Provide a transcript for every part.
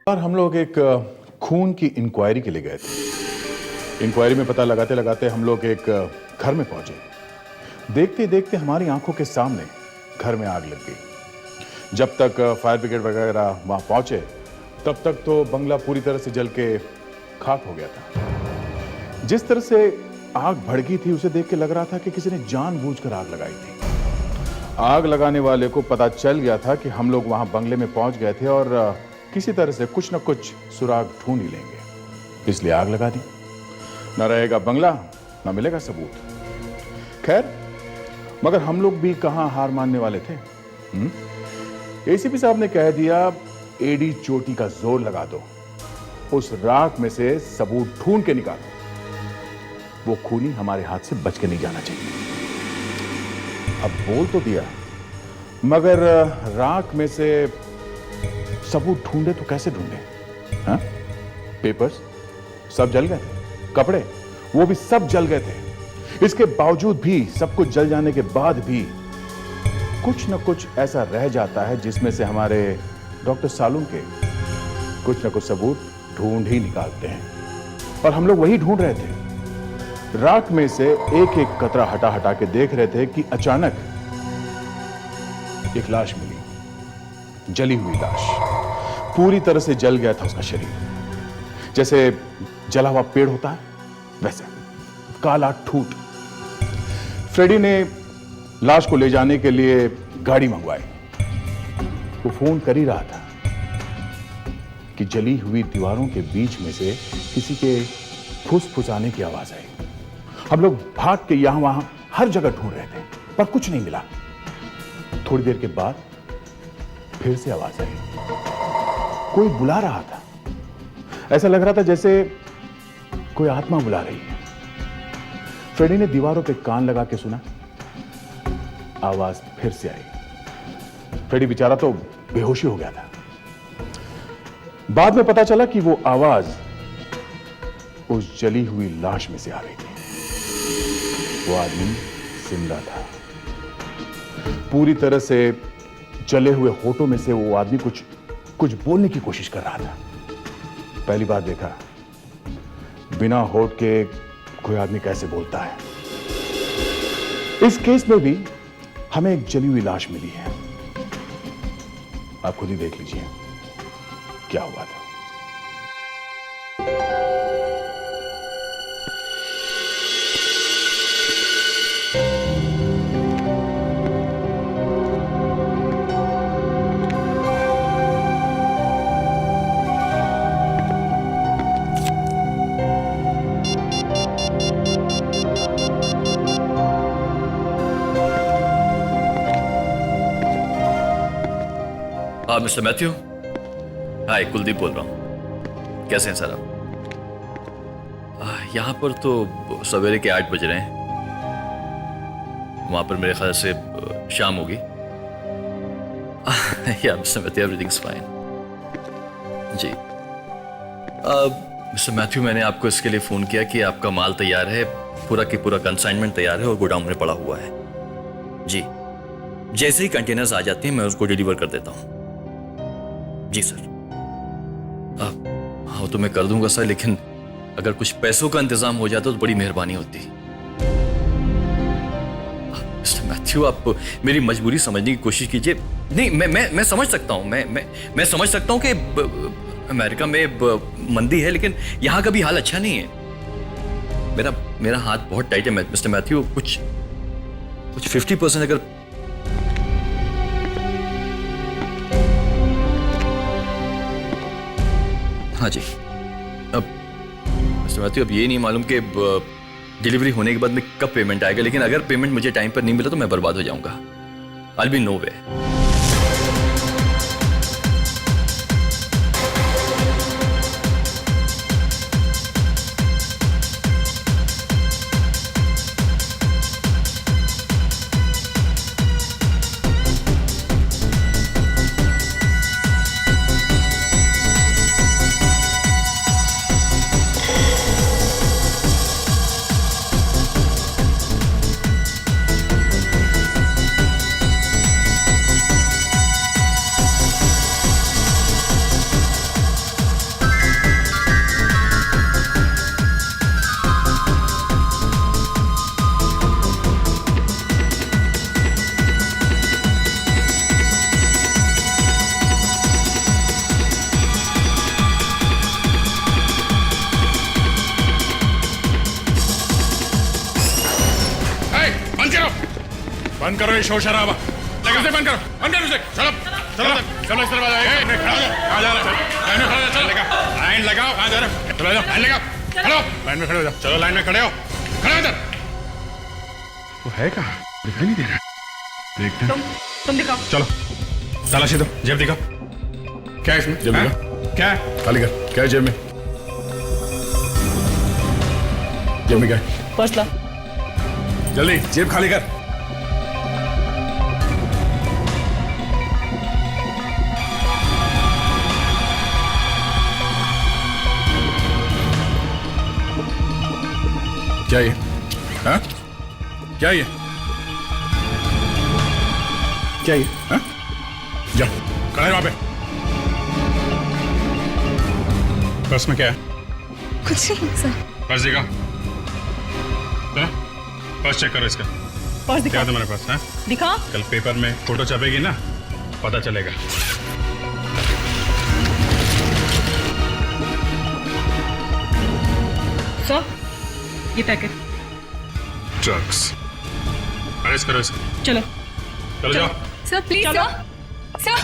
और हम लोग एक खून की इंक्वायरी के लिए गए थे। इंक्वायरी में पता लगाते लगाते हम लोग एक घर में पहुंचे। देखते देखते हमारी आंखों के सामने घर में आग लग गई। जब तक फायर ब्रिगेड वगैरह वहां पहुंचे तब तक तो बंगला पूरी तरह से जल के खाक हो गया था। जिस तरह से आग भड़की थी उसे देख के लग रहा था कि किसी ने जानबूझकर आग लगाई थी। आग लगाने वाले को पता चल गया था कि हम लोग वहां बंगले में पहुंच गए थे और किसी तरह से कुछ न कुछ सुराग ढूंढ ही लेंगे, इसलिए आग लगा दी। न रहेगा बंगला न मिलेगा सबूत। खैर, मगर हम लोग भी कहां हार मानने वाले थे। एसीपी साहब ने कह दिया, एडी चोटी का जोर लगा दो, उस राख में से सबूत ढूंढ के निकालो। वो खूनी हमारे हाथ से बच के नहीं जाना चाहिए। अब बोल तो दिया, मगर राख में से सबूत ढूंढे तो कैसे ढूंढे? हाँ? पेपर्स सब जल गए थे, कपड़े वो भी सब जल गए थे। इसके बावजूद भी, सब कुछ जल जाने के बाद भी कुछ न कुछ ऐसा रह जाता है जिसमें से हमारे डॉक्टर सालूम के कुछ न कुछ सबूत ढूंढ ही निकालते हैं। और हम लोग वही ढूंढ रहे थे। राख में से एक एक कतरा हटा हटा के देख रहे थे कि अचानक एक लाश मिली, जली हुई लाश। पूरी तरह से जल गया था उसका शरीर, जैसे जला हुआ पेड़ होता है वैसे, काला ठूठ। फ्रेडी ने लाश को ले जाने के लिए गाड़ी मंगवाई। वो फोन कर ही रहा था कि जली हुई दीवारों के बीच में से किसी के फुसफुसाने की आवाज आई। हम लोग भाग के यहां वहां हर जगह ढूंढ रहे थे, पर कुछ नहीं मिला। थोड़ी देर के बाद फिर से आवाज आई, कोई बुला रहा था। ऐसा लग रहा था जैसे कोई आत्मा बुला रही है। फ्रेडी ने दीवारों पे कान लगा के सुना, आवाज फिर से आई। फ्रेडी बेचारा तो बेहोशी हो गया था। बाद में पता चला कि वो आवाज उस जली हुई लाश में से आ रही थी। वो आदमी जिंदा था। पूरी तरह से जले हुए होठों में से वो आदमी कुछ बोलने की कोशिश कर रहा था। पहली बार देखा, बिना होठ के कोई आदमी कैसे बोलता है। इस केस में भी हमें एक जली हुई लाश मिली है। आप खुद ही देख लीजिए क्या हुआ था। मिस्टर मैथ्यू, हाय, कुलदीप बोल रहा हूँ। कैसे हैं सर आप? यहाँ पर तो सवेरे के 8 बज रहे हैं। वहाँ पर मेरे ख्याल से शाम होगी। या मिस्टर मैथ्यू, एवरीथिंग्स फाइन। जी मिस्टर मैथ्यू, मैंने आपको इसके लिए फ़ोन किया कि आपका माल तैयार है, पूरा की पूरा कंसाइनमेंट तैयार है और गोडाउन में पड़ा हुआ है। जी, जैसे ही कंटेनर्स आ जाते हैं मैं उसको डिलीवर कर देता हूँ। जी सर। हाँ तो मैं कर दूंगा सर, लेकिन अगर कुछ पैसों का इंतजाम हो जाता तो बड़ी मेहरबानी होती। मिस्टर मैथ्यू, आप मेरी मजबूरी समझने की कोशिश कीजिए। नहीं, मैं समझ सकता हूँ, मैं समझ सकता हूँ कि अमेरिका में मंदी है, लेकिन यहाँ का भी हाल अच्छा नहीं है। मेरा हाथ बहुत टाइट है मिस्टर मैथ्यू। कुछ 50% अगर हाँ जी। अब मिस्टर मैथ्यू, अब ये नहीं मालूम कि डिलीवरी होने के बाद में कब पेमेंट आएगा, लेकिन अगर पेमेंट मुझे टाइम पर नहीं मिला तो मैं बर्बाद हो जाऊंगा। I'll be nowhere। बंद करो ये शोर शराबा। लगे से बंद करो उसे। चलो चलो चलो इस तरफ आ जाओ। कहाँ जा रहे हो? लाइन में खड़े हो जाओ। लाइन लगाओ। कहाँ जा रहे हो? चलो जाओ लाइन लगाओ। खड़े हो लाइन में खड़े हो जाओ। चलो लाइन में खड़े हो। खड़े हो इधर। वो है कहाँ? दिखाई नहीं दे रहा। देखते हैं। तुम दिखाओ। चलो तलाशी दो। जेब दिखाओ। क्या है इसमें? जेब दिखाओ। क्या है? खाली कर। क्या है जेब में? जेब में क्या है? पर्स ला। जल्दी जेब खाली कर। क्या ये? हाँ? क्या ये? क्या ये? हाँ? जाओ खड़ा है वहां पे। पर्स में क्या है? कुछ नहीं सर। पर्स दिखा। चलो पर्स चेक करो इसका। पर्स क्या दिखा। है तुम्हारे पास? हाँ? दिखा। कल पेपर में फोटो छपेगी ना, पता चलेगा। सर ये पैकेट। ड्रग्स। अरेस्ट करो इसको। चलो चलो जाओ। सर प्लीज चलो। सर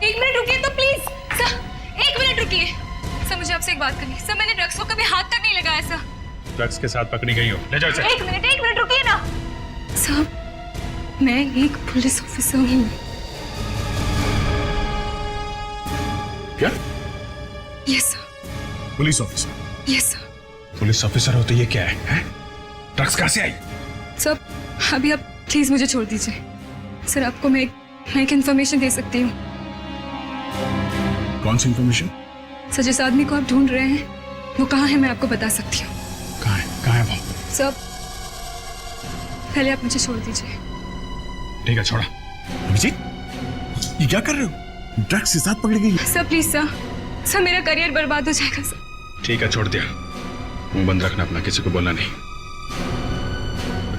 1 मिनट रुकिए तो प्लीज सर 1 मिनट रुकिए सर, मुझे आपसे एक बात करनी है। सर मैंने ड्रग्स को कभी हाथ तक नहीं लगाया सर। ड्रग्स के साथ पकड़ी गई हो, ले जाओ इसे। 1 मिनट रुकिए ना सर, मैं एक पुलिस ऑफिसर हूँ। क्या? Yes sir. Police officer? Yes sir. Police officer हो तो ये क्या है? ड्रग्स कहाँ से आई? सर अभी आप प्लीज मुझे छोड़ दीजिए सर। आपको मैं एक इन्फॉर्मेशन दे सकती हूँ। कौन सी इंफॉर्मेशन? सर जिस आदमी को आप ढूंढ रहे हैं वो कहाँ है मैं आपको बता सकती हूँ। कहाँ है? कहाँ है वो? सर पहले आप मुझे छोड़ दीजिए। ठीक है छोड़ा। अभिजीत ये क्या कर रहे हो? ड्रग्स के साथ पकड़ी गई है। सर प्लीज सर मेरा करियर बर्बाद हो जाएगा सर। ठीक है छोड़ दिया। मुंह बंद रखना अपना, किसी को बोलना नहीं।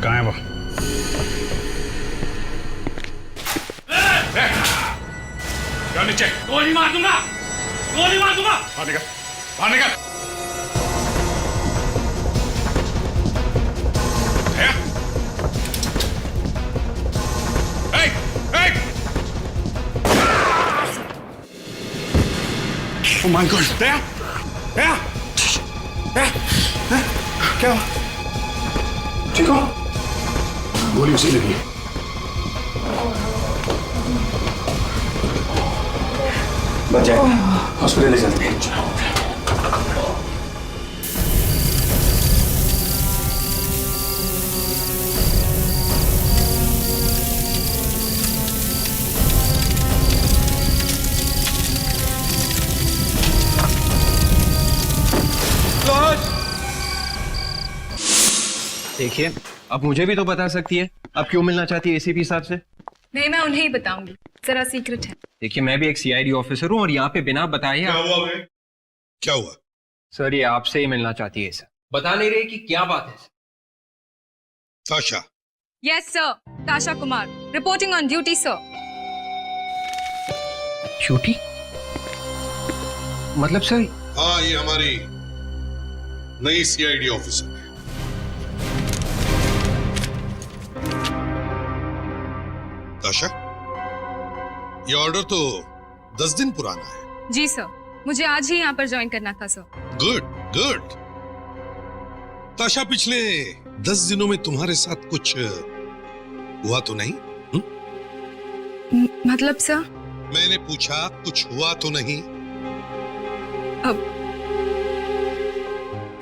कहाँ है वो? जाओ नीचे। गोली मार दूंगा। गोली मार दूंगा। बाहर निकल। बाहर निकल। Oh my God! दया! दया! दया! क्या हुआ? ठीक हो? गोली उसी लगी है। बच जाएगा। हॉस्पिटल ले चलते हैं। देखिए अब मुझे भी तो बता सकती है आप क्यों मिलना चाहती है एसीपी साहब से। नहीं मैं उन्हें ही बताऊंगी, जरा सीक्रेट है। देखिए मैं भी एक सीआईडी ऑफिसर हूँ और यहाँ पे बिना बताए क्या हुआ बे? क्या हुआ? सर ये आपसे ही मिलना चाहती है सर। बता नहीं रहे कि क्या बात है सर। ताशा। यस सर, ताशा Kumar reporting on duty sir. Duty मतलब सर? हाँ ये हमारी नई सीआईडी ऑफिसर है। ताशा ये ऑर्डर तो 10 दिन पुराना है। जी सर, मुझे आज ही यहाँ पर ज्वाइन करना था सर। Good good. ताशा पिछले 10 दिनों में तुम्हारे साथ कुछ हुआ तो नहीं? मतलब सर? मैंने पूछा कुछ हुआ तो नहीं? अब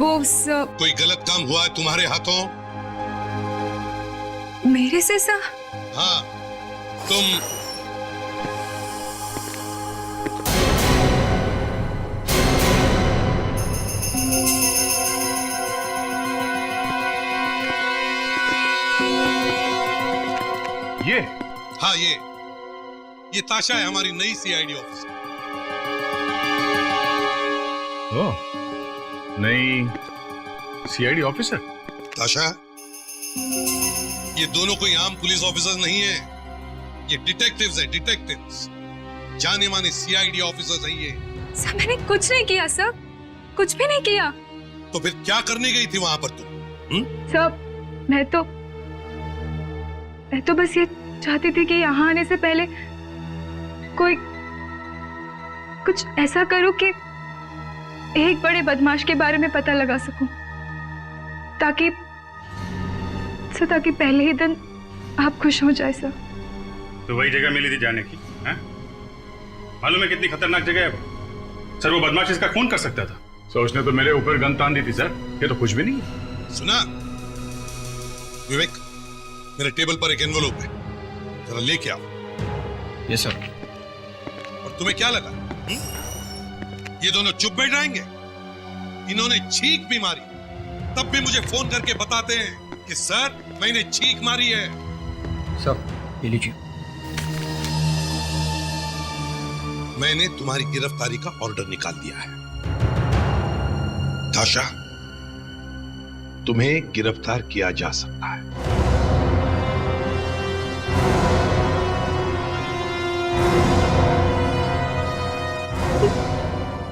वो सर। कोई गलत काम हुआ है तुम्हारे हाथों? मेरे से सर? हाँ तुम ये? हाँ ये ताशा है हमारी नई सीआईडी ऑफिसर। ओह, नई सीआईडी ऑफिसर? ताशा ये दोनों कोई आम पुलिस ऑफिसर नहीं है, ये डिटेक्टिव्स है, डिटेक्टिव्स। जाने माने सीआईडी ऑफिसर्स हैं ये। सर मैंने कुछ नहीं किया सर, कुछ भी नहीं किया। तो फिर क्या करने गई थी वहां पर तुम? सर मैं तो बस ये चाहती थी कि यहाँ आने से पहले कोई कुछ ऐसा करूं कि एक बड़े बदमाश के बारे में पता लगा सकूं, ताकि पहले ही दिन आप खुश हो जाए सर। तो वही जगह मिली थी जाने की, हैं? मालूम है कितनी खतरनाक जगह है वो? सर वो बदमाश इसका खून कर सकता था। सर उसने तो मेरे ऊपर गन तान दी थी सर, ये तो कुछ भी नहीं है। सुना विवेक, मेरे टेबल पर एक एनवलप है, जरा लेके आओ। Yes sir. और तुम्हें क्या लगा ये दोनों चुप बैठ जाएंगे? इन्होंने छींक भी मारी, तब भी मुझे फोन करके बताते हैं कि सर मैंने छींक मारी है। सर ये लीजिए। मैंने तुम्हारी गिरफ्तारी का ऑर्डर निकाल दिया है। ताशा, तुम्हें गिरफ्तार किया जा सकता है।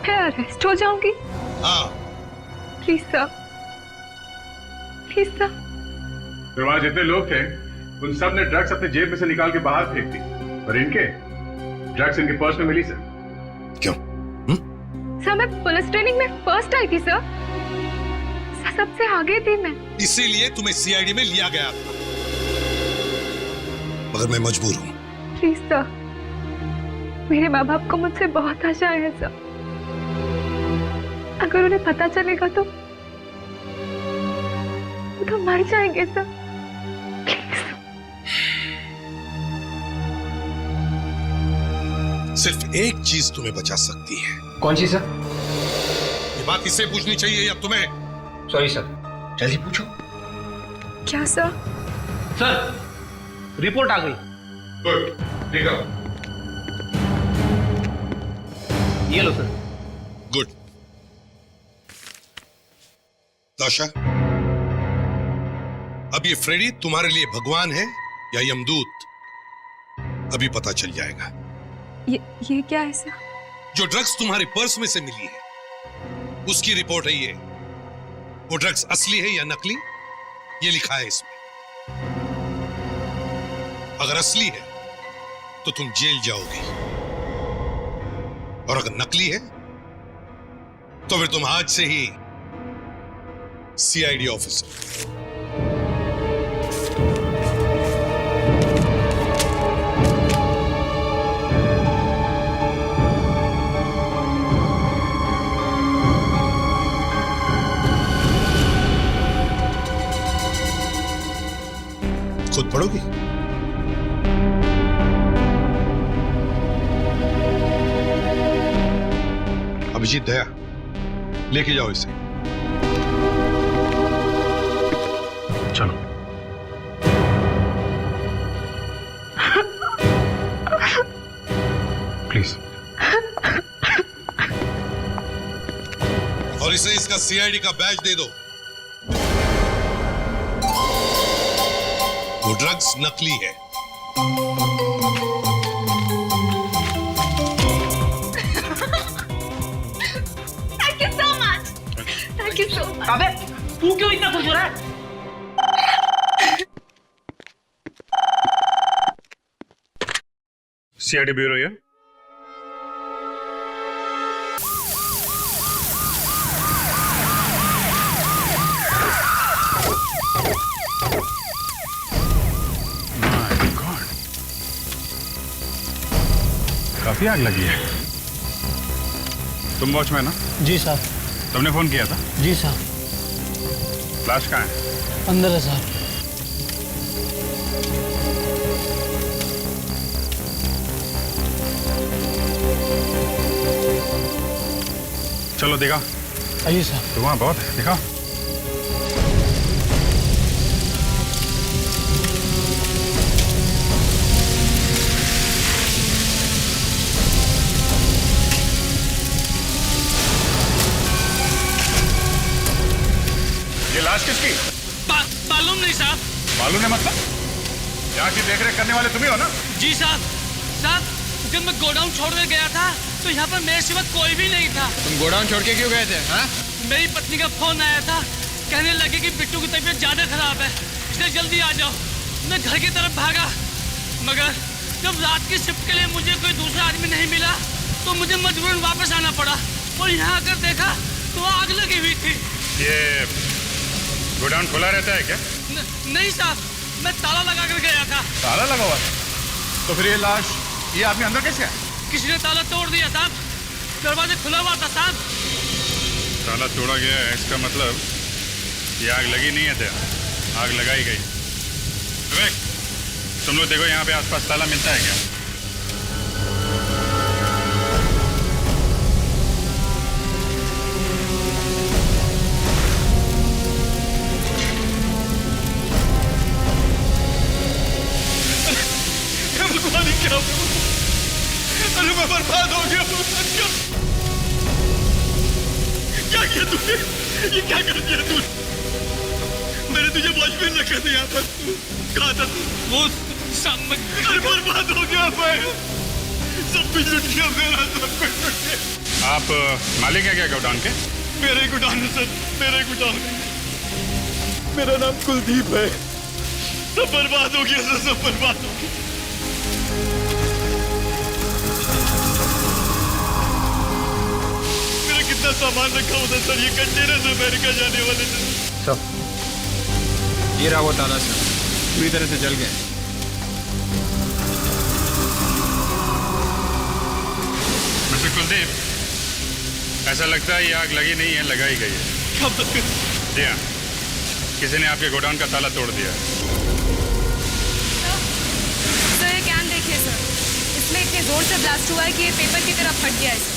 मैं अरेस्ट हो जाऊंगी? हाँ। Please sir, please sir. फिर वहां जितने लोग थे उन सब ने ड्रग्स अपने जेब में से निकाल के बाहर फेंक दी, पर इनके ड्रग्स इनके पर्स में मिली सर। क्यों? सर मैं पुलिस ट्रेनिंग में फर्स्ट आई थी सर, सबसे आगे थी मैं। इसीलिए तुम्हें सीआईडी में लिया गया था, मगर मैं मजबूर हूं। प्लीज सर, मेरे माँ बाप को मुझसे बहुत आशा है सर, अगर उन्हें पता चलेगा तो मर जाएंगे सर। सिर्फ एक चीज तुम्हें बचा सकती है। कौन सी सर? ये बात इसे पूछनी चाहिए या तुम्हें? सॉरी सर, जल्दी पूछो। क्या सर? सर रिपोर्ट आ गई। गुड, ठीक है। ये लो सर। गुड। ताशा, अब ये फ्रेडी तुम्हारे लिए भगवान है या यमदूत, अभी पता चल जाएगा। ये क्या है सर? जो ड्रग्स तुम्हारे पर्स में से मिली है उसकी रिपोर्ट है ये। वो ड्रग्स असली है या नकली, ये लिखा है इसमें। अगर असली है तो तुम जेल जाओगे, और अगर नकली है तो फिर तुम आज से ही सीआईडी ऑफिसर। खुद पढ़ोगी? अभिजीत दया, लेके जाओ इसे। चलो। प्लीज। और इसे इसका सीआईडी का बैज दे दो। वो ड्रग्स नकली है। Thank you so much. Thank you so much. अबे तू क्यों इतना खुश हो रहा है? सीआईडी ब्यूरो ये। काफी आग लगी है। तुम वॉचमैन ना? जी साहब। तुमने फोन किया था? जी साहब। फ्लैश कहाँ है? अंदर है साहब। चलो दिखा। आइए साहब। तो वहाँ बहुत है, दिखा। ये लाश किसकी? मालूम नहीं साहब। मालूम है मतलब? यहाँ की देखरेख करने वाले तुम्ही हो ना? जी साहब। साहब जब मैं गोडाउन छोड़ने गया था तो यहाँ पर मेरे सिवा कोई भी नहीं था। तुम गोडाउन छोड़ के क्यों गए थे? हाँ? मेरी पत्नी का फोन आया था, कहने लगे कि बिट्टू की तबीयत ज्यादा खराब है, इसलिए जल्दी आ जाओ। मैं घर की तरफ भागा, मगर जब रात की शिफ्ट के लिए मुझे कोई दूसरा आदमी नहीं मिला तो मुझे मजबूरन वापस आना पड़ा और यहाँ आकर देखा तो आग लगी हुई थी। ये गोडाउन खुला रहता है क्या? नहीं साहब, मैं ताला लगा कर गया था। ताला लगा हुआ था? तो फिर ये लाश, ये आदमी अंदर कैसे आया? किसी ने ताला तोड़ दिया साहब, दरवाजा खुला हुआ था साहब। ताला तोड़ा गया है, इसका मतलब ये आग लगी नहीं है, आग लगाई गई। विवेक, तुम लोग देखो यहाँ पे आसपास ताला मिलता है क्या? भगवान क्या, अरे मैं बर्बाद हो गया। क्या किया तूने? ये क्या कर दिया तूने? मैंने तुझे वॉचमैन रखा था यहाँ पर, कहा था वो सामने। अरे बर्बाद हो गया मैं, सब कुछ लुट गया मेरा, सब कुछ लुट गया। आप मालिक हैं क्या गोडाउन के? मेरे गोडाउन है सर, मेरे गोडाउन। मेरा नाम कुलदीप है। सब बर्बाद हो गया सर, सब बर्बाद हो गया। मेरा कितना सामान रखा होता सर, ये कंटेनर से अमेरिका जाने वाले थे। सब ये रहा वो ताला सर, पूरी तरह से जल गए। मिस्टर कुलदीप, ऐसा लगता है ये आग लगी नहीं है, लगाई गई है। क्या बात कर? जी हाँ, किसी ने आपके गोडाउन का ताला तोड़ दिया है। सर ये कैन देखिए सर, इसमें इतने जोर से ब्लास्ट हुआ है कि ये पेपर की तरफ फट गया है सर।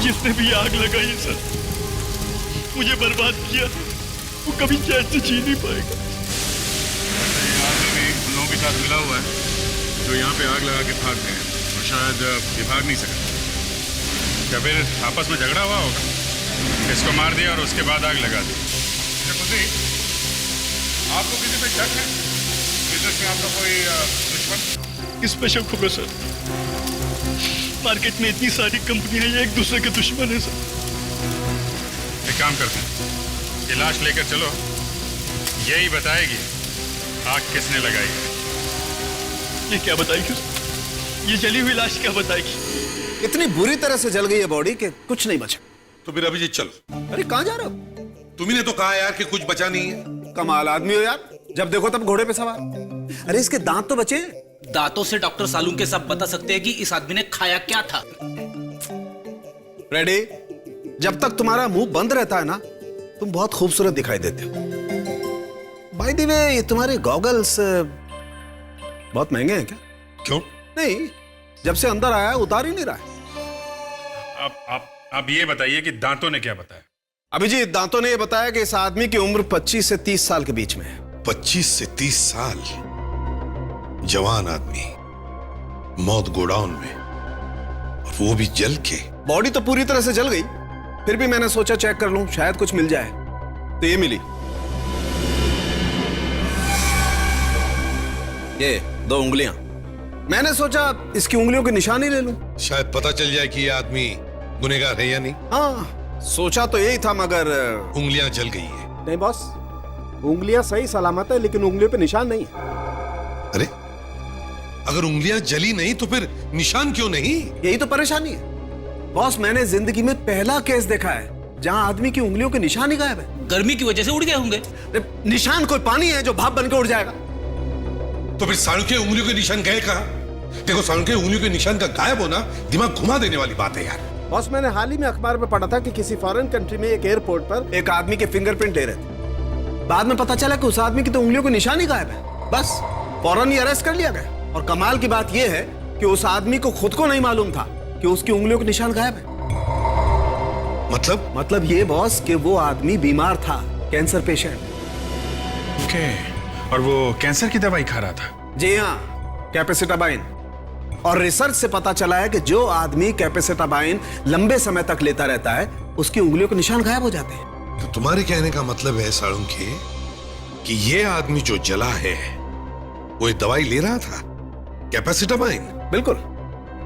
जिसने भी आग लगाई है सर, मुझे बर्बाद किया, वो कभी चैन से जी नहीं पाएगा। आग भी उन लोगों के साथ मिला हुआ है जो यहाँ पे आग लगा के भाग गए और शायद ये भाग नहीं सका। या फिर आपस में झगड़ा हुआ होगा, इसको मार दिया और उसके बाद आग लगा दी। आपको किसी पे शक है? बिजनेस में आपका कोई दुश्मन? किस पे शक होगा सर? मार्केट में इतनी सारी कंपनियां हैं, एक दूसरे के दुश्मन है सर। एक काम करते हैं, ये लाश लेकर चलो, यही बताएगी आग किसने लगाई है। ये क्या बताएगी सर? ये जली हुई लाश क्या बताएगी? इतनी बुरी तरह से जल गई है बॉडी कि कुछ नहीं बचा। तो फिर अभिजीत चलो। अरे कहाँ जा रहे हो? तुम्ही ने तो कहा यार कि कुछ बचा नहीं है। कमाल आदमी हो यार, जब देखो तब घोड़े पे सवार। अरे इसके दांत तो बचे। दांतों से डॉक्टर सालून के सब बता सकते हैं कि इस आदमी ने खाया क्या था। रेडी? जब तक तुम्हारा मुंह बंद रहता है ना, तुम बहुत खूबसूरत दिखाई देते हो। बाय द वे, ये तुम्हारे गॉगल्स बहुत महंगे हैं क्या? क्यों? नहीं, जब से अंदर आया उतार ही नहीं रहा है। आप ये बताइए कि दांतों ने क्या बताया? अभिजीत, दांतों ने ये बताया कि इस आदमी की उम्र 25 से 30 साल के बीच में है। 25 से 30 साल, जवान आदमी, मौत गोडाउन में, और वो भी जल के। बॉडी तो पूरी तरह से जल गई, फिर भी मैंने सोचा चेक कर लूं, शायद कुछ मिल जाए। तो ये मिली, ये 2 उंगलियां। मैंने सोचा इसकी उंगलियों के निशानी ले लूं, शायद पता चल जाए कि ये आदमी गुनहगार है या नहीं। हाँ, सोचा तो यही था, मगर उंगलियां जल गई है। नहीं बॉस, उंगलियां सही सलामत है, लेकिन उंगलियों पे निशान नहीं है। अरे, अगर उंगलियां जली नहीं तो फिर निशान क्यों नहीं? यही तो परेशानी है बॉस। मैंने जिंदगी में पहला केस देखा है जहां आदमी की उंगलियों के निशान ही गायब है। गर्मी की वजह से उड़ गए होंगे। निशान कोई पानी है जो भाप बन के उड़ जाएगा? तो फिर साणु के उंगलियों के निशान गए कहां? देखो, साणु के उंगलियों के निशान का गायब होना दिमाग घुमा देने वाली बात है यार। बॉस, मैंने हाल ही में अखबार में पढ़ा था कि किसी फॉरेन कंट्री में एक एयरपोर्ट पर एक आदमी के फिंगरप्रिंट ले रहे थे। बाद में पता चला कि उस आदमी की तो उंगलियों के निशान ही गायब है। बस फौरन ही अरेस्ट कर लिया गया। और कमाल की बात यह है कि उस आदमी को खुद को नहीं मालूम था कि उसकी उंगलियों के निशान गायब है। मतलब ये बॉस कि वो आदमी बीमार था, कैंसर पेशेंट। ओके, और वो कैंसर की दवाई खा रहा था? जी हाँ, कैपेसिटाबाइन। और रिसर्च से पता चला है कि जो आदमी कैपेसिटाबाइन लंबे समय तक लेता रहता है, उसकी उंगलियों के निशान गायब हो जाते हैं। तो तुम्हारे कहने का मतलब है साळुंखे कि ये आदमी जो जला है वो एक दवाई ले रहा था, कैपेसिटाबाइन? बिल्कुल।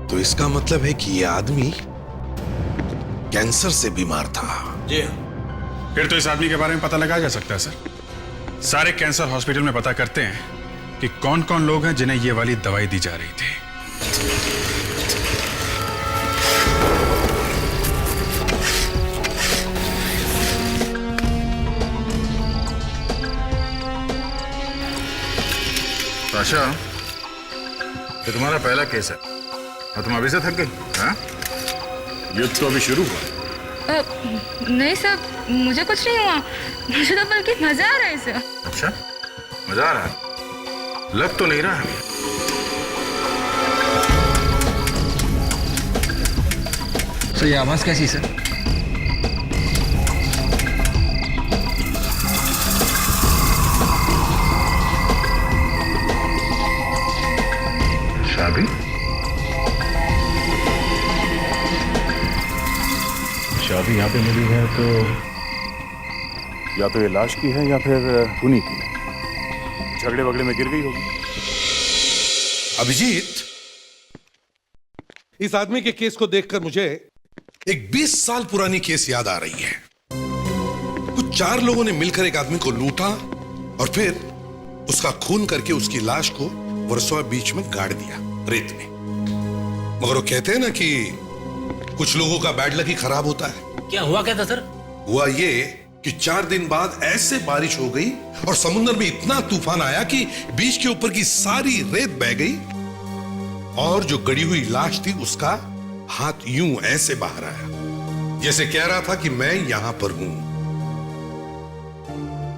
तो इसका मतलब है कि ये आदमी कैंसर से बीमार था। जी हाँ। फिर तो इस आदमी के बारे में पता लगाया जा सकता है सर। सारे कैंसर हॉस्पिटल में पता करते हैं कि कौन कौन लोग हैं जिन्हें ये वाली दवाई दी जा रही थी। आशा, ये तुम्हारा पहला केस है और तुम अभी से थक गई? हाँ? युद्ध तो अभी शुरू हुआ। नहीं सर, मुझे कुछ नहीं हुआ। मुझे तो बल्कि मजा आ रहा है सर। अच्छा, मजा आ रहा है? लग तो नहीं रहा है। सर ये आवाज कैसी सर? चाबी? चाबी यहाँ पे मिली है तो या तो ये लाश की है या फिर उन्हीं की। झगड़े वगड़े में गिर गई होगी। अभिजीत, इस आदमी के केस को देखकर मुझे एक 20 साल पुरानी केस याद आ रही है। कुछ 4 लोगों ने मिलकर एक आदमी को लूटा और फिर उसका खून करके उसकी लाश को वर्सोवा बीच में गाड़ दिया, रेत में। मगर वो कहते हैं ना कि कुछ लोगों का बैड लक ही खराब होता है। क्या हुआ क्या था सर? हुआ ये कि 4 दिन बाद ऐसे बारिश हो गई और समुद्र में इतना तूफान आया कि बीच के ऊपर की सारी रेत बह गई और जो गड़ी हुई लाश थी उसका हाथ यूं ऐसे बाहर आया, जैसे कह रहा था कि मैं यहां पर हूं।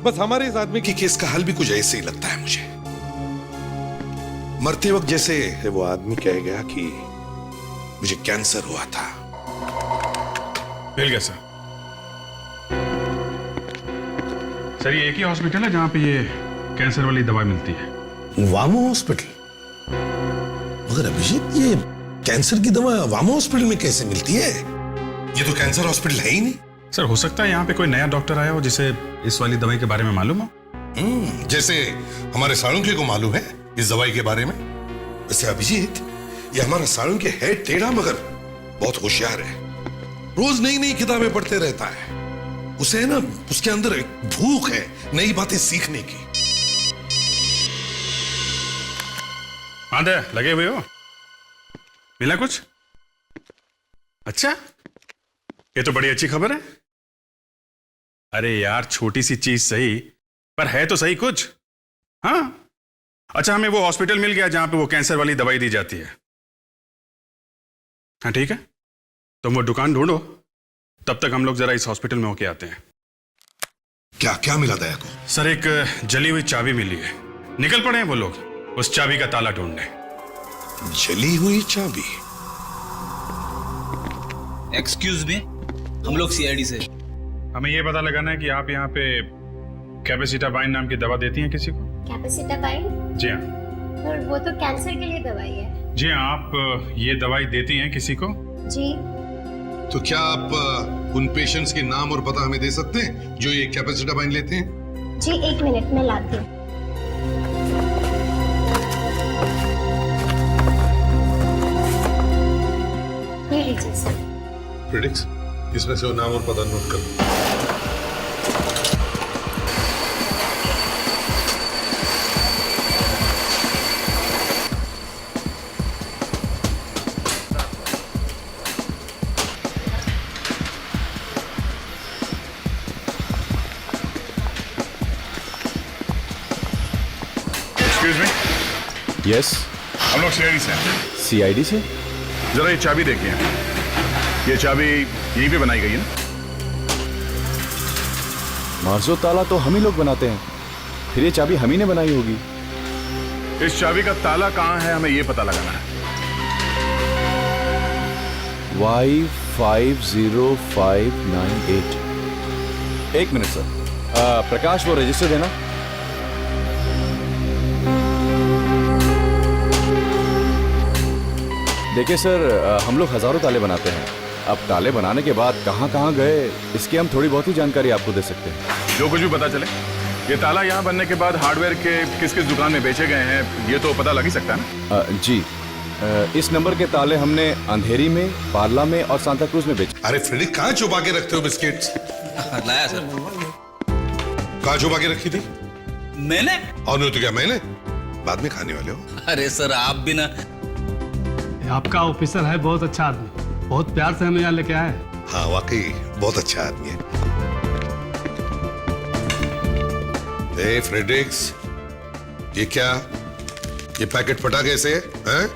बस हमारे इस आदमी की केस का हल भी कुछ ऐसे ही लगता है मुझे। मरते वक्त जैसे वो आदमी कह गया कि मुझे कैंसर हुआ था। मिल गया सर। सर ये एक ही हॉस्पिटल है जहां पे ये कैंसर वाली दवाई मिलती है? वामो हॉस्पिटल? मगर अभिजीत, ये कैंसर की दवा वामो हॉस्पिटल में कैसे मिलती है? ये तो कैंसर हॉस्पिटल है ही नहीं। सर हो सकता है यहाँ पे कोई नया डॉक्टर आया हो जिसे इस वाली दवाई के बारे में मालूम हो। जैसे हमारे साळुंखे को मालूम है इस दवाई के बारे में। वैसे अभिजीत, ये हमारा साळुंखे है टेढ़ा मगर बहुत होशियार है। रोज नई नई किताबें पढ़ते रहता है। उसे है ना, उसके अंदर एक भूख है नई बातें सीखने की। आंधे लगे हुए हो? मिला कुछ? अच्छा, ये तो बड़ी अच्छी खबर है। अरे यार, छोटी सी चीज सही पर है तो सही कुछ। हाँ अच्छा, हमें वो हॉस्पिटल मिल गया जहां पे वो कैंसर वाली दवाई दी जाती है। हाँ ठीक है, तुम वो दुकान ढूंढो, तब तक हम लोग जरा इस हॉस्पिटल में होके आते हैं। क्या क्या मिला दया को? सर एक जली हुई चाबी मिली है। निकल पड़े हैं वो लोग उस चाबी का ताला ढूंढने। जली हुई चाबी? एक्सक्यूज मी, हम लोग सीआईडी से। हमें ये पता लगाना है कि आप यहाँ पे कैपेसिटाबाइन नाम की दवा देती हैं किसी को? कैपेसिटाबाइन? जी हाँ। पर वो तो कैंसर के लिए दवाई है। जी हाँ, आप ये दवाई देती हैं किसी को? जी। तो क्या आप उन पेशेंट्स के नाम और पता हमें दे सकते हैं जो ये कैपेसिटाबाइन लेते हैं? जी 1 मिनट में लाती हूँ। ये लीजिए सर। प्रिडिक्स, इसमें से वो नाम और पता नोट कर। Excuse me. यस, हम लोग सीआईडी से हैं। सीआईडी से? जरा ये चाबी देखिए। ये चाबी यहीं पे बनाई गई है ना? मार्जो ताला तो हम ही लोग बनाते हैं, फिर ये चाबी हम ही ने बनाई होगी। इस चाबी का ताला कहाँ है हमें ये पता लगाना है। Y50598। एक मिनट सर, प्रकाश वो रजिस्टर देना। देखिए सर, हम लोग हजारों ताले बनाते हैं। अब ताले बनाने के बाद कहाँ कहाँ गए इसकी हम थोड़ी बहुत ही जानकारी आपको दे सकते हैं। जो कुछ भी पता चले, ये ताला यहाँ बनने के बाद हार्डवेयर के किस किस दुकान में बेचे गए हैं ये तो पता लग ही सकता है ना? जी, इस नंबर के ताले हमने अंधेरी में, पार्ला में और सांता क्रूज में बेचे। अरे फ्रेडिक, कहाँ छुपा के रखते हो बिस्किट्स? लाया सर। कहाँ छुपा के रखी थी? मैंने? और नहीं तो क्या मैंने? बाद में खाने वाले हो। अरे सर आप भी ना। आपका ऑफिसर है बहुत अच्छा आदमी, बहुत प्यार से हमें यहाँ लेके आए। हाँ वाकई बहुत अच्छा आदमी है। ए फ्रेडरिक्स, ये क्या? ये पैकेट फटा कैसे हैं?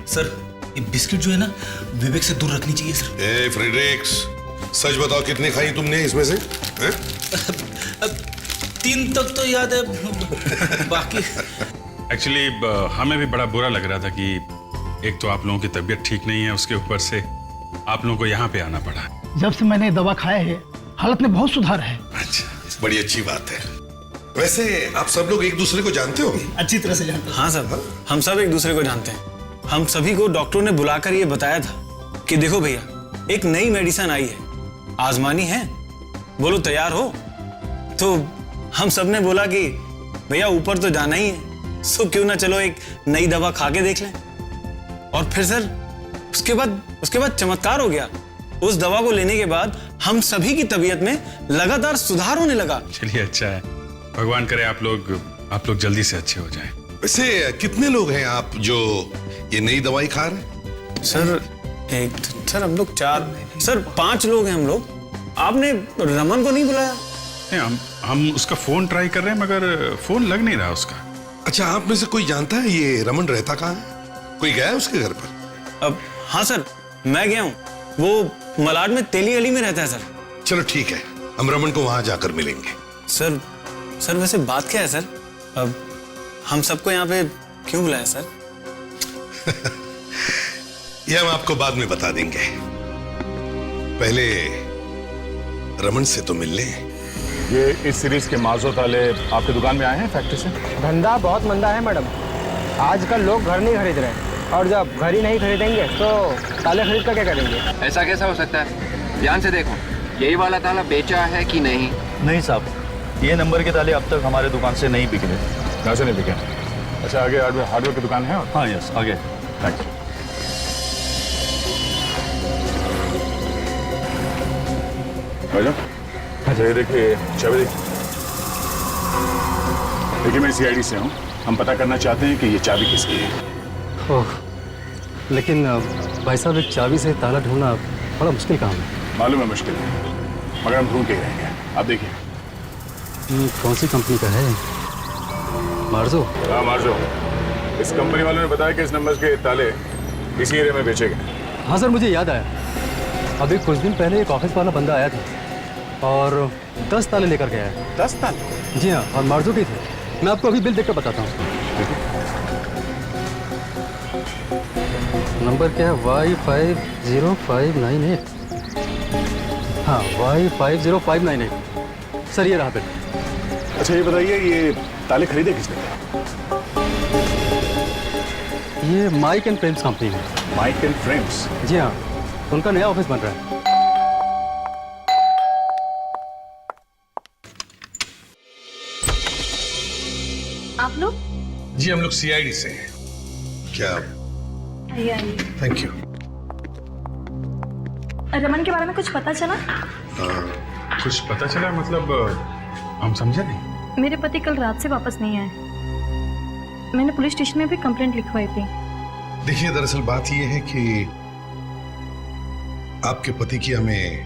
सर ये बिस्किट जो है ना विवेक से दूर रखनी चाहिए सर। ए फ्रेडरिक्स, सच बताओ कितनी खाई तुमने इसमें से? हैं? 3 तक तो याद है, बाकी एक्चुअली हमें भी बड़ा बुरा लग रहा था कि एक तो आप लोगों की तबीयत ठीक नहीं है, उसके ऊपर से आप लोगों को यहाँ पे आना पड़ा। जब से मैंने दवा खाया है हालत में बहुत सुधार है। अच्छा, बड़ी अच्छी बात है। वैसे आप सब लोग एक दूसरे को जानते हो? अच्छी तरह से जानते हाँ सर, हम सब एक दूसरे को जानते हैं। हम सभी को डॉक्टरों ने बुलाकर ये बताया था कि देखो भैया, एक नई मेडिसिन आई है, आजमानी है, बोलो तैयार हो? तो हम सब ने बोला कि भैया ऊपर तो जाना ही है, सो क्यों ना चलो एक नई दवा खा के देख लें। और फिर सर उसके बाद चमत्कार हो गया। उस दवा को लेने के बाद हम सभी की तबीयत में लगातार सुधार होने लगा। चलिए अच्छा है, भगवान करे आप लोग जल्दी से अच्छे हो जाएं। वैसे कितने लोग हैं आप जो ये नई दवाई खा रहे हैं? सर हम लोग 5 लोग हैं हम लोग। आपने रमन को नहीं बुलाया? नहीं, हम उसका फोन ट्राई कर रहे हैं मगर फोन लग नहीं रहा उसका। अच्छा, आप में से कोई जानता है ये रमन रहता कहाँ है? कोई गया है उसके घर पर? अब हाँ सर, मैं गया हूँ, वो मलाड में तेली गली में रहता है सर। चलो ठीक है, हम रमन को वहां जाकर मिलेंगे। सर वैसे बात क्या है सर? अब हम सबको यहाँ पे क्यों बुलाया सर? ये हम आपको बाद में बता देंगे, पहले रमन से तो मिल लें। ये इस सीरीज के माजो ताले आपकी दुकान में आए हैं फैक्ट्री से? धंधा बहुत मंदा है मैडम, आजकल लोग घर नहीं खरीद रहे, और जब घर ही नहीं खरीदेंगे तो ताले खरीद कर क्या करेंगे? ऐसा कैसा हो सकता है? ध्यान से देखो, यही वाला ताला बेचा है कि नहीं? नहीं साहब, ये नंबर के ताले अब तक हमारे दुकान से नहीं बिके। कहाँ से नहीं बिके? अच्छा, आगे हार्डवेयर की दुकान है? हाँ यस, आगे। Thank you. अच्छा ये देखिए चाबी देखिए, मैं सीआईडी से हूँ। हम पता करना चाहते हैं कि ये चाबी किसकी है। ओह, लेकिन भाई साहब एक चाबी से ताला ढूंढना बड़ा मुश्किल काम है। मालूम है मुश्किल है, मगर हम ढूंढ के ही रहेंगे। आप देखिए। कौन सी कंपनी का है? मार्जो? हाँ मार्जो। इस कंपनी वालों ने बताया कि इस नंबर के ताले इसी एरिया में बेचे गए। हाँ सर, मुझे याद आया, अभी कुछ दिन पहले एक ऑफिस वाला बंदा आया था और 10 ताले लेकर गया है। 10 ताले? जी हाँ, और मार्जो के थे। मैं आपको अभी बिल देखकर बताता हूँ। नंबर क्या है? Y50598। हाँ, Y50598। सर ये रहा बिल। अच्छा ये बताइए, ये ताले खरीदे किसने? ये माइक एंड फ्रेम्स कंपनी है। Mike and Frames? जी हाँ, उनका नया ऑफिस बन रहा है। आप लोग? जी हम लोग सीआईडी से हैं। क्या? आइए। Thank you. रमन के बारे में कुछ पता चला? कुछ पता चला मतलब हम समझे नहीं। मेरे पति कल रात से वापस नहीं आए। मैंने पुलिस स्टेशन में भी कंप्लेंट लिखवाई थी। देखिए दरअसल बात यह है कि आपके पति की हमें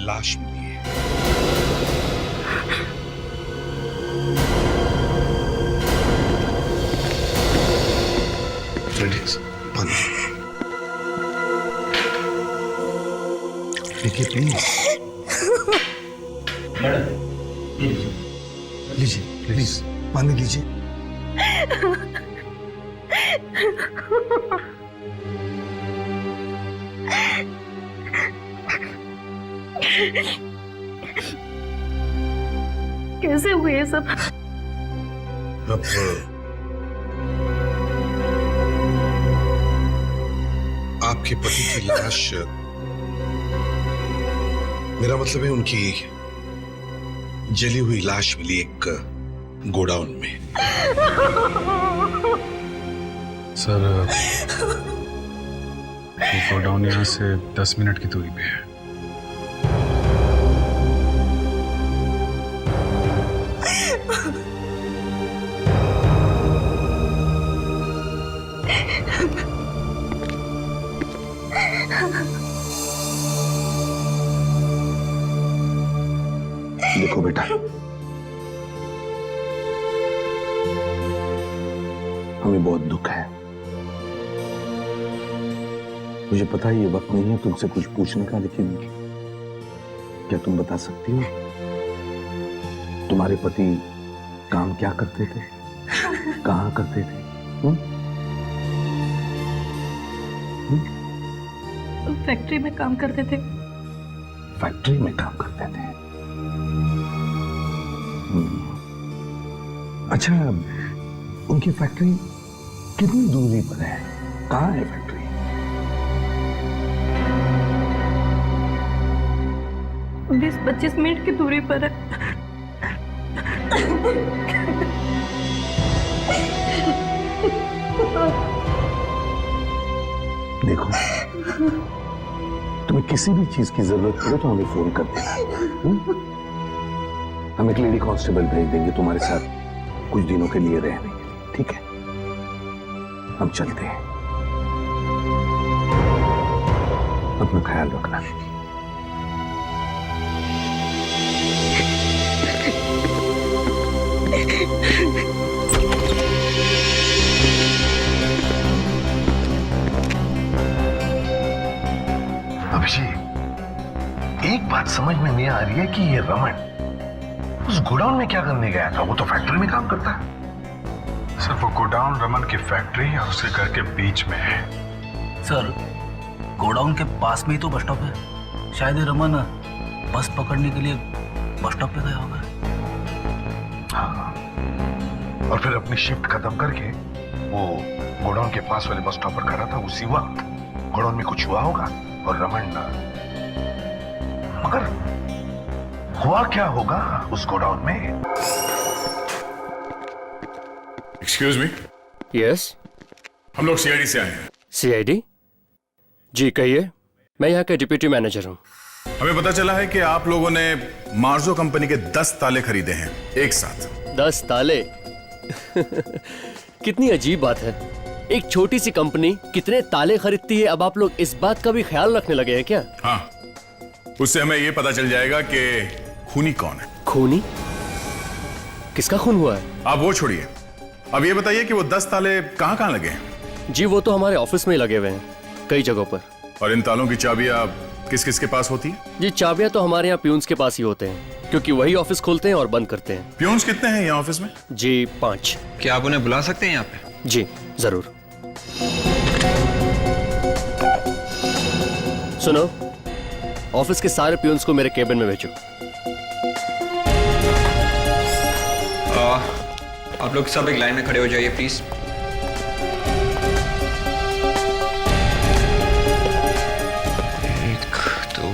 लाश मिली है। देखिए प्लीज। लीजिए प्लीज, पानी लीजिए। कैसे हुए ये सब? अब आपके पति की लाश, मेरा मतलब है उनकी जली हुई लाश मिली एक गोडाउन में। सर वो गोडाउन यहाँ से 10 मिनट की दूरी पे है। देखो बेटा, हमें बहुत दुख है। मुझे पता है ये वक्त नहीं है तुमसे कुछ पूछने का, लेकिन क्या तुम बता सकती हो तुम्हारे पति काम क्या करते थे, कहाँ करते थे? फैक्ट्री में काम करते थे। फैक्ट्री में काम करते थे। अच्छा, उनकी फैक्ट्री कितनी दूरी पर है? कहाँ है फैक्ट्री? 20-25 मिनट की दूरी पर है। देखो, तुम्हें किसी भी चीज की जरूरत पड़े तो हमें फोन कर देना। हम एक लेडी कांस्टेबल भेज देंगे तुम्हारे साथ कुछ दिनों के लिए रहने, ठीक है? हम चलते हैं, अपना ख्याल रखना। अभिषेक, एक बात समझ में नहीं आ रही है कि ये रमन उस गोडाउन में क्या करने गया था? वो तो फैक्ट्री में काम करता है। सर, वो गोडाउन रमन की फैक्ट्री और उसके घर के बीच में है। सर, गोडाउन के पास में ही तो बस स्टॉप है। शायद ये रमन बस पकड़ने के लिए बस स्टॉप पे गया होगा। हाँ, और फिर अपनी शिफ्ट खत्म करके वो गोडाउन के पास वाले बस स्टॉप पर खड़ा था। उसी वक्त गोडाउन में कुछ हुआ होगा और रमन, मगर हुआ क्या होगा उस गोडाउन में? Excuse me. यस, हम लोग सीआईडी से आए हैं। सीआईडी? जी कहिए, मैं यहाँ का डिप्यूटी मैनेजर हूँ। हमें पता चला है कि आप लोगों ने मार्जो कंपनी के 10 ताले खरीदे हैं एक साथ। 10 ताले? कितनी अजीब बात है, एक छोटी सी कंपनी कितने ताले खरीदती है। अब आप लोग इस बात का भी ख्याल रखने लगे हैं क्या? हाँ, उससे हमें ये पता चल जाएगा कि खूनी कौन है। खूनी? किसका खून हुआ है? आप वो छोड़िए, अब ये बताइए कि वो 10 ताले कहाँ कहाँ लगे हैं? जी वो तो हमारे ऑफिस में ही लगे हुए हैं, कई जगहों पर। और इन तालों की चाबियां किस किस के पास होती है? जी चाबियां तो हमारे यहाँ प्यून्स के पास ही होते हैं, क्योंकि वही ऑफिस खोलते हैं और बंद करते हैं। प्यून्स कितने हैं यहाँ ऑफिस में? जी 5। क्या आप उन्हें बुला सकते हैं यहाँ पे? जी जरूर। सुनो, ऑफिस के सारे प्यून्स को मेरे केबिन में भेजो। आप लोग सब एक लाइन में खड़े हो जाइए प्लीज। एक, दो,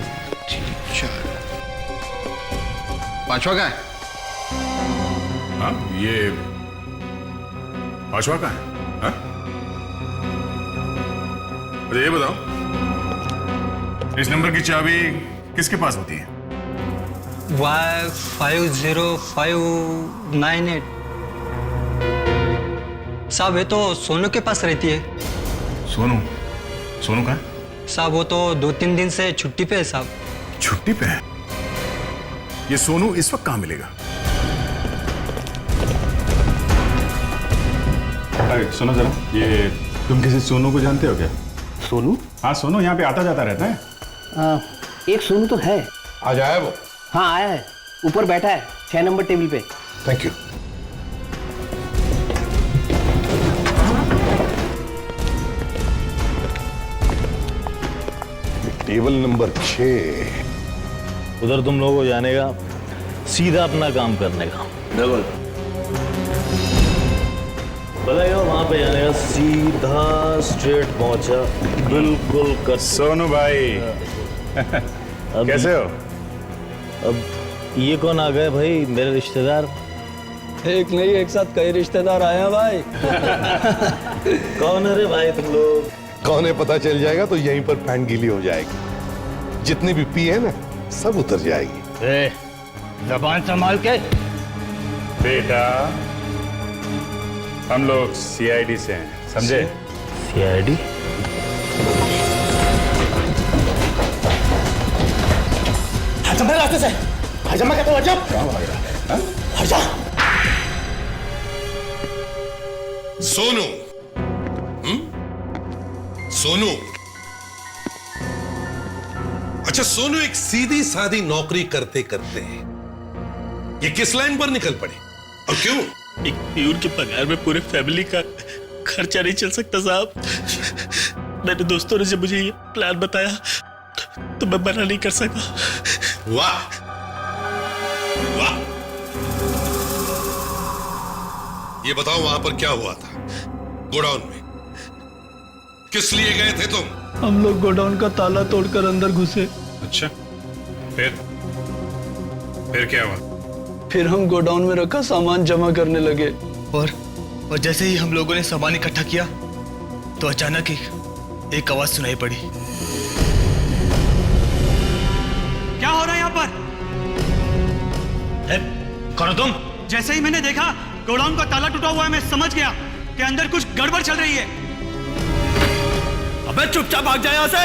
तीन, चार। पांचवा का है? हाँ, ये पांचवा का है। हाँ? अरे ये बताओ, इस नंबर की चाबी किसके पास होती है? Y50598। साहब ये तो सोनू के पास रहती है। सोनू? सोनू कहाँ है? साहब वो तो 2-3 दिन से छुट्टी पे है साहब। छुट्टी पे है? ये सोनू इस वक्त कहाँ मिलेगा? अरे सुनो जरा, ये तुम किसी सोनू को जानते हो क्या? सोनू? हाँ, सोनू यहाँ पे आता जाता रहता है। एक सोनू तो है। आज आया वो? हाँ आया है, ऊपर बैठा है 6 नंबर टेबल पे। Thank you. Table number 6। उधर तुम लोगों को जाने का, सीधा अपना काम करने का। डबल बताइए, वहां पे जाने का, सीधा स्ट्रेट पहुंचा, बिल्कुल कर। सोनू भाई कैसे हो? अब ये कौन आ गए भाई? मेरे रिश्तेदार? एक नहीं एक साथ कई रिश्तेदार आए हैं भाई। कौन है रे भाई तुम लोग? कौन है पता चल जाएगा तो यहीं पर फैन गीली हो जाएगी। जितनी भी पी है ना, सब उतर जाएगी। जबान संभाल के। बेटा हम लोग सीआईडी से हैं, समझे? सीआईडी? हट मेरे रास्ते से, हट जा, मैं कहता हूँ हट जा। कहाँ भाग रहा है? हट जा। सोनू, सोनू, अच्छा सोनू, एक सीधी सादी नौकरी करते करते ये किस लाइन पर निकल पड़े और क्यों? एक प्यूर के पगार में पूरे फैमिली का खर्चा नहीं चल सकता साहब। मेरे दोस्तों ने जब मुझे ये प्लान बताया तो मैं मना नहीं कर सका। वाह वाह। ये बताओ वहां पर क्या हुआ था गोडाउन में? किस लिए गए थे तुम? हम लोग गोडाउन का ताला तोड़कर अंदर घुसे। अच्छा, फिर क्या हुआ? फिर हम गोडाउन में रखा सामान जमा करने लगे और जैसे ही हम लोगों ने सामान इकट्ठा किया तो अचानक ही एक आवाज सुनाई पड़ी। क्या हो रहा है यहाँ पर? कौन हो तुम? जैसे ही मैंने देखा गोडाउन का ताला टूटा हुआ है, मैं समझ गया कि अंदर कुछ गड़बड़ चल रही है। अबे चुपचाप भाग जा यहाँ से।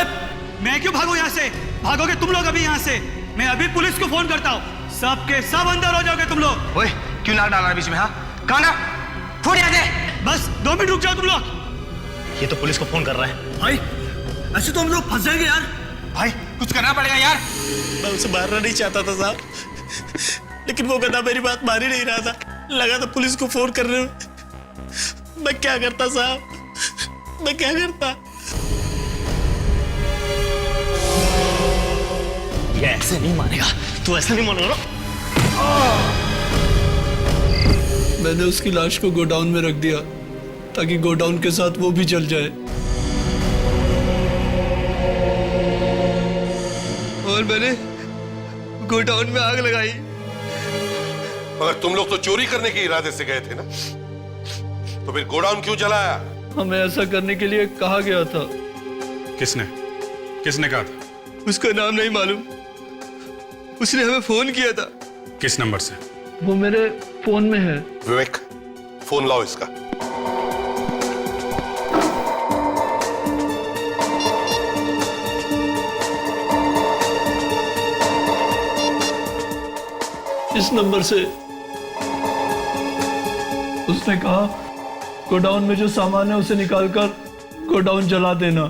मैं क्यों भागूं यहाँ से? भागोगे तुम लोग अभी यहाँ से। मैं अभी पुलिस को फोन करता हूँ, सबके सब अंदर हो जाओगे तुम लोग। ओए, क्यों नाक डाल रहा है बीच में? हाँ, कहाँ ना? फोन यहाँ दे। बस 2 मिनट रुक जाओ तुम लोग। ये तो पुलिस को फोन कर रहा है। भाई, ऐसे तो हम लोग फंस जाएंगे यार। भाई, कुछ करना पड़ेगा यार। मैं उसे मारना नहीं चाहता था साहब, लेकिन वो गधा मेरी बात मान ही नहीं रहा था। लगा था पुलिस को फोन कर रहे हो। मैं क्या करता साहब, मैं क्या करता? ये ऐसे नहीं मानेगा, तू ऐसे नहीं मानेगा। मैंने उसकी लाश को गोडाउन में रख दिया ताकि गोडाउन के साथ वो भी जल जाए। और मैंने गोडाउन में आग लगाई। मगर तुम लोग तो चोरी करने के इरादे से गए थे ना, तो फिर गोडाउन क्यों जलाया? हमें ऐसा करने के लिए कहा गया था। किसने कहा था? उसका नाम नहीं मालूम, उसने हमें फोन किया था। किस नंबर से? वो मेरे फोन में है। विवेक, फोन लाओ इसका। इस नंबर से उसने कहा गोडाउन में जो सामान है उसे निकालकर गोडाउन जला देना।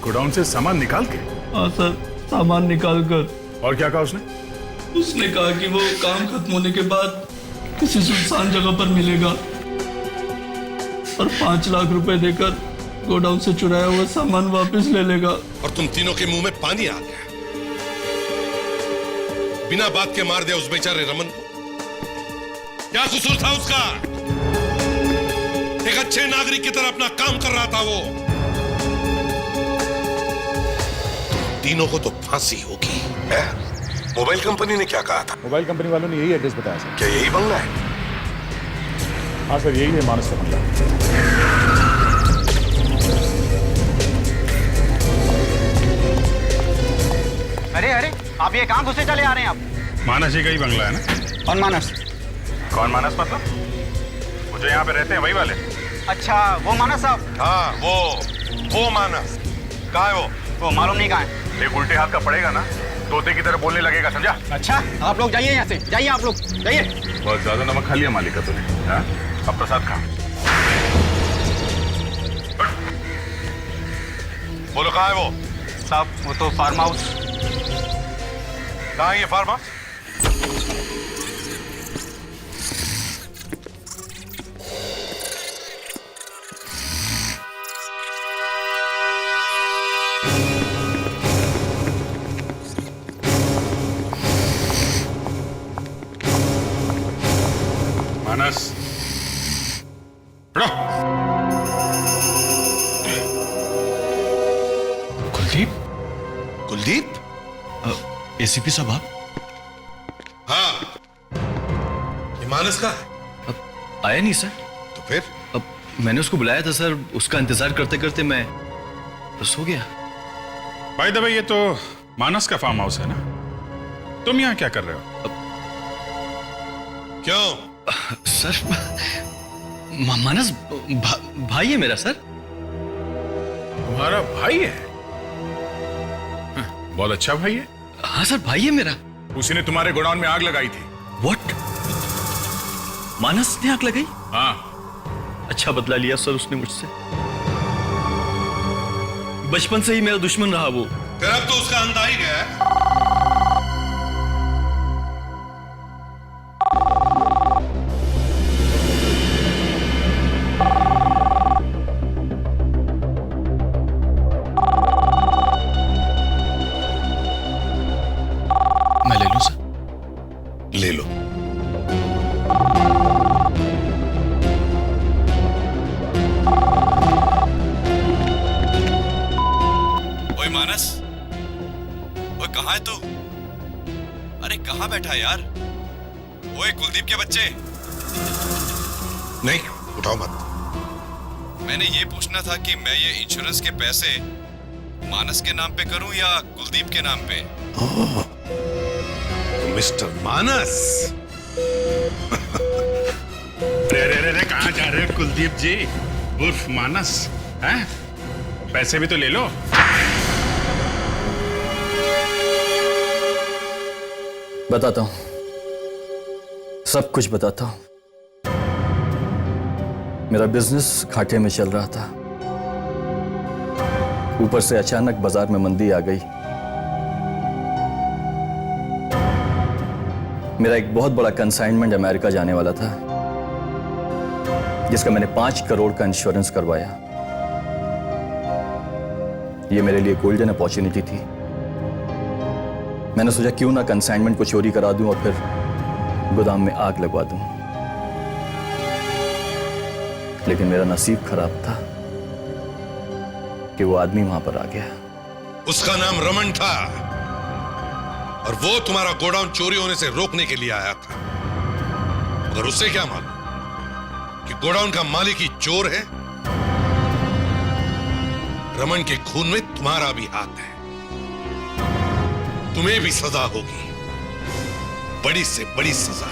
गोडाउन से सामान निकाल के? हाँ सर, सामान निकालकर। और क्या कहा उसने? उसने कहा कि वो काम खत्म होने के बाद किसी सुनसान जगह पर मिलेगा और 5 लाख रुपए देकर गोडाउन से चुराया हुआ सामान वापस ले लेगा। और तुम तीनों के मुंह में पानी आ गया। बिना बात के मार दिया उस बेचारे रमन को। क्या कसूर था उसका? एक अच्छे नागरिक की तरह अपना काम कर रहा था वो। तीनों को तो फांसी होगी। मोबाइल कंपनी ने क्या कहा था? मोबाइल कंपनी वालों ने यही एड्रेस बताया सर। क्या यही बंगला है? हाँ सर, यही है मानस का बंगला। अरे अरे, आप ये कहाँ घुसे चले आ रहे हैं आप? मानस जी का ही बंगला है ना? कौन मानस? कौन मानस मतलब? वो जो यहाँ पे रहते हैं वही वाले? अच्छा, वो मानस साहब? हाँ, वो मानस। कहाँ है वो? वो मालूम नहीं कहाँ है। एक उल्टे हाथ का पड़ेगा ना, तोते की तरह बोलने लगेगा, समझा? अच्छा, आप लोग जाइए यहाँ से, जाइए आप लोग, जाइए। बहुत ज्यादा नमक खा लिया मालिक का तूने, हाँ? अब प्रसाद खा। बोलो कहाँ है वो? साहब, वो तो फार्म हाउस। कहाँ है ये फार्म हाउस? मानस, कुलदीप? एसीपी साहब आप? हाँ, ये मानस का है? अब आया नहीं सर। तो फिर? अब मैंने उसको बुलाया था सर, उसका इंतजार करते करते मैं बस हो गया। भाई दबे, ये तो मानस का फार्म हाउस है ना? तुम यहाँ क्या कर रहे हो? क्यों? सर मानस भाई है मेरा सर। तुम्हारा भाई है? बहुत अच्छा भाई है। हाँ सर, भाई है मेरा। उसी ने तुम्हारे गोडाउन में आग लगाई थी। व्हाट? मानस ने आग लगाई? हाँ। अच्छा बदला लिया सर उसने मुझसे। बचपन से ही मेरा दुश्मन रहा वो। फिर अब तो उसका अंत आ ही गया है। मैं ले लूं सर? ले लो। ओए मानस, ओए कहाँ है तू? अरे कहाँ बैठा है यार? ओए कुलदीप के बच्चे। नहीं, उठाओ मत। मैंने ये पूछना था कि मैं ये इंश्योरेंस के पैसे मानस के नाम पे करूं या कुलदीप के नाम पे? मिस्टर मानस। अरे कहाँ जा रहे हो कुलदीप जी उर्फ मानस? हैं? पैसे भी तो ले लो। बताता हूं, सब कुछ बताता हूं। मेरा बिजनेस घाटे में चल रहा था। ऊपर से अचानक बाजार में मंदी आ गई। मेरा एक बहुत बड़ा कंसाइनमेंट अमेरिका जाने वाला था, जिसका मैंने 5 करोड़ का इंश्योरेंस करवाया। ये मेरे लिए गोल्डन अपॉर्चुनिटी थी। मैंने सोचा क्यों ना कंसाइनमेंट को चोरी करा दूं और फिर गोदाम में आग लगवा दूं। लेकिन मेरा नसीब खराब था कि वो आदमी वहां पर आ गया। उसका नाम रमन था और वो तुम्हारा गोडाउन चोरी होने से रोकने के लिए आया था। मगर उससे क्या मालूम कि गोडाउन का मालिक ही चोर है। रमन के खून में तुम्हारा भी हाथ है। तुम्हें भी सजा होगी, बड़ी से बड़ी सजा।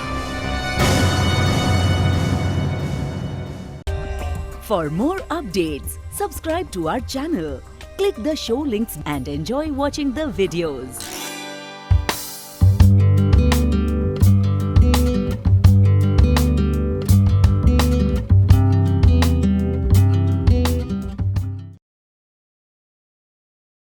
For more updates, subscribe to our channel, click the show links and enjoy watching the videos.